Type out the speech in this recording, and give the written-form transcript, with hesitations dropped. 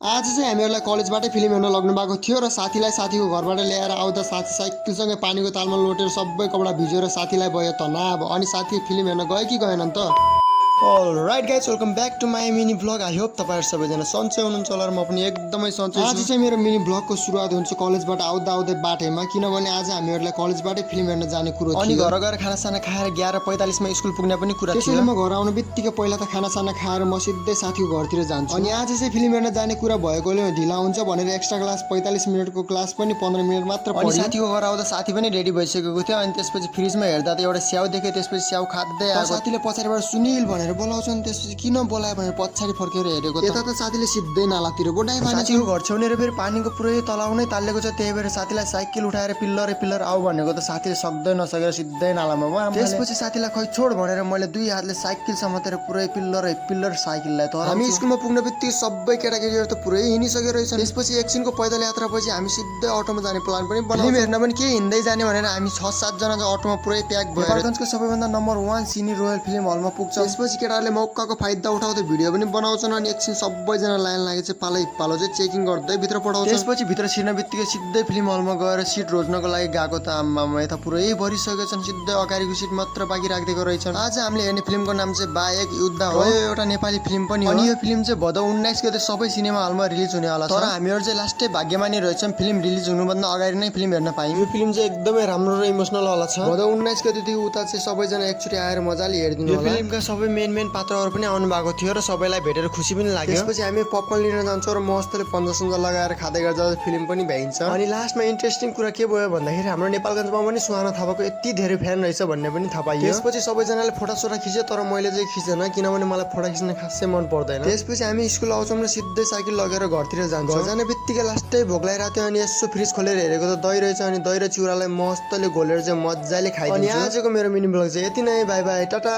आज चाहिँ हामीहरूलाई कलेजबाटै फिल्म हेर्न लग्नु भएको थियो र साथीलाई साथीको घरबाट ल्याएर आउँदा साथी साइकलसँगै पानीको तालमा लोटेर सबै कपडा भिजेर साथीलाई भयो तनाव। अनि साथी फिल्म हेर्न गयो कि गएनन् त? Alright guys, welcome back to my mini vlog. I hope तपाईँहरू सबैजना सन्चै हुनुहुन्छ होला र म पनि एकदमै सन्चै छु। आज चाहिँ मेरो मिनी भ्लगको सुरुवात हुन्छ कलेजबाट आउँदा आउँदै बाटैमा, किनभने आज हामीहरूलाई कलेजबाटै फिल्म हेर्न जाने कुरो थियो। अनि घर गएर खानासाना खाएर 11:45 स्कुल पुग्ने पनि कुरा थियो। त्यसैले म घर आउनु बित्तिकै पहिला त खानासाना खाएर म सिधै साथीको घरतिर जान्छु। अनि आज चाहिँ फिल्म हेर्न जाने कुरा भएकोले ढिला हुन्छ भनेर एक्स्ट्रा क्लास 45 मिनटको क्लास पनि 15 मिनट मात्र पढ्यो। अनि साथीको घर आउँदा साथी पनि रेडी भइसकेको थियो। अनि त्यसपछि फ्रिजमा हेर्दा त एउटा स्याउ देखेँ, त्यसपछि स्याउ खाँदै आएको। साथीले पछाडिबाट सुनिल भनेर बोलाउँछन्, त्यसपछि किन बोलायो भनेर पछाडि फर्केर हेरेको यता त साथीले सिधै नालातिर गोडाइ पानी। साथीको घर छेउनेर फेरि पानीको पुरै तलाउ नै तालिएको छ, त्यही भएर साथीलाई साइकल उठाएर पिल्लर आऊ भनेको त साथीले सक्दै नसकेर सिधै नालामा भयो। त्यसपछि साथीलाई खै छोड भनेर मैले दुई हातले साइकल समातेर पुरै पिल्लर साइकललाई तर हामी स्कुलमा पुग्ने बित्तिकै सबै केटाकेटीहरू त पुरै हिँडिसकेको रहेछ। त्यसपछि एकछिनको पैदल यात्रा पछि हामी सिधै अटोमा जाने प्लान पनि बनायौँ। फिल्म हेर्न पनि के हिँड्दै जाने भनेर हामी 6-7 जना चाहिँ अटोमा पुरै प्याक भयो। नेपालगञ्जको सबैभन्दा नम्बर 1 सिनी रोयल फिल्म हलमा पुग्छ। त्यसपछि केटाहरूले मौकाको फाइदा उठाउँदै भिडियो पनि बनाउँछन्। अनि एकछिन सबैजना लाइन लागेपछि पालो चाहिँ चेकिङ गर्दै भित्र पठाउँछ। त्यसपछि भित्र छिर्न बित्तिकै सिधै फिल्म हलमा गएर सिट रोज्नको लागि गएको त आम्मामा यता पुरै भरिसकेको छन्, सिधै अगाडिको सिट मात्र बाँकी राखिदिएको रहेछन्। आज हामीले हेर्ने फिल्मको नाम चाहिँ बाहेक युद्ध हो। यो एउटा नेपाली फिल्म पनि हो। अनि यो फिल्म चाहिँ भदौ 19 गते सबै सिनेमा हलमा रिलिज हुने होला छ। तर हामीहरू चाहिँ लास्टै भाग्यमानी रहेछौँ, फिल्म रिलिज हुनुभन्दा अगाडि नै फिल्म हेर्न पायौँ। यो फिल्म चाहिँ एकदमै राम्रो र इमोसनल वाला छ। भदौ 19 गतेदेखि उता चाहिँ सबैजना एकचोटि आएर मजाले हेरिदिनु होला। यो फिल्मका सबै मेन पात्रहरू पनि आउनु भएको थियो र सबैलाई भेटेर खुसी पनि लाग्यो। त्यसपछि हामी पपकर्न लिन जान्छौँ र मस्तले पन्जा लगाएर खाँदै गर्दा फिल्म पनि भ्याइन्छ। अनि लास्टमा इन्ट्रेस्टिङ कुरा के भयो भन्दाखेरि हाम्रो नेपालगञ्जमा पनि सुहाना थापाको यति धेरै फ्यान रहेछ भन्ने पनि थाहा पाइयो। त्यसपछि सबैजनाले फोटासोटा खिच्यो, तर मैले चाहिँ खिचेन, किनभने मलाई फोटा खिच्न खासै मन पर्दैन। त्यसपछि हामी स्कुल आउँछौँ र सिधै साइकल लगेर घरतिर जान्छौँ। घर जाने बित्तिकै लास्टै भोक लागिरहेको थियो। अनि यसो फ्रिज खोलेर हेरेको त दही रहेछ। अनि दही र चिउरालाई मस्तले घोलेर चाहिँ मजाले खाइदिन्छु। अनि आजको मेरो मिनी भ्लग चाहिँ यति नै। By by, Tata.